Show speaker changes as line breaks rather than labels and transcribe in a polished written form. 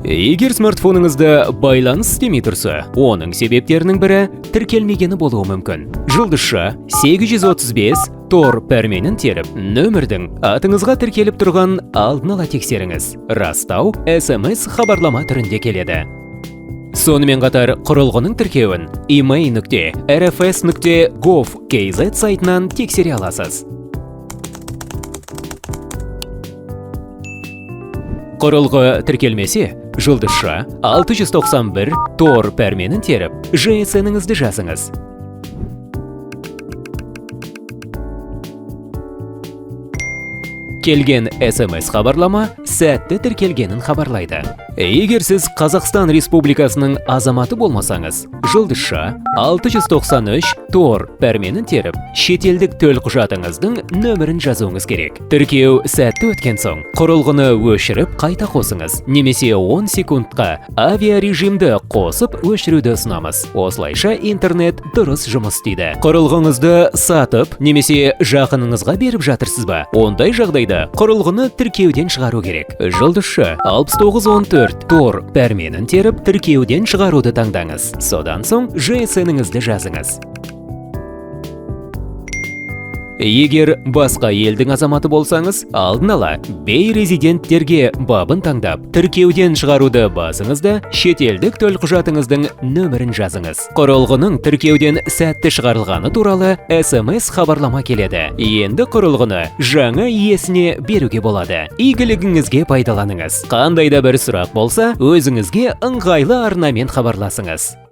Егер смартфоныңызда байланыс істемей тұрса, оның себептерінің бірі тіркелмегені болуы мүмкін. Жұлдызша 835 Тор пәрменін теріп, нөмірдің атыңызға тіркеліп тұрған алдын ала тексеріңіз. Растау SMS хабарлама түрінде келеді. Сонымен қатар құрылғының тіркеуін imei.rfs.gov.kz сайтынан тексере аласыз. Құрылғы тіркелмесе, жұлдызша 691 Тор пәрменін теріп, GSM-іңізді жазыңыз. Келген SMS хабарлама сәтті тіркелгенін хабарлайды. Егер сіз Қазақстан Республикасының азаматы болмасаңыз, жұлдызша 693 Тор пәрменін теріп, шетелдік төлқұжатыңыздың нөмірін жазуыңыз керек. Тіркеу сәтті өткен соң, құрылғыны өшіріп қайта қосыңыз, немесе 10 секундқа авиарежимді қосып өшіруді ұсынамыз. Осылайша интернет дұрыс жұмыс істейді. Құрылғыңызды сатып, немесе жақыныңызға беріп жатырсыз ба? Ондай жағдайда құрылғыны тіркеуден шығару керек. Жұлдызша 6914 Тор пәрменін теріп, тіркеуден шығаруды таңдаңыз. Содан соң GSM-іңізді жазыңыз. Егер басқа елдің азаматы болсаңыз, алдын ала бейрезиденттерге бабын таңдап, тіркеуден шығаруды басыңызда, шетелдік төлқұжатыңыздың нөмірін жазыңыз. Құрылғының тіркеуден сәтті шығарылғаны туралы SMS хабарлама келеді. Енді құрылғыны жаңа иесіне беруге болады. Игілігіңізге пайдаланыңыз. Қандай да бір сұрақ болса, өзіңізге ыңғайлы арнамен хабарласыңыз.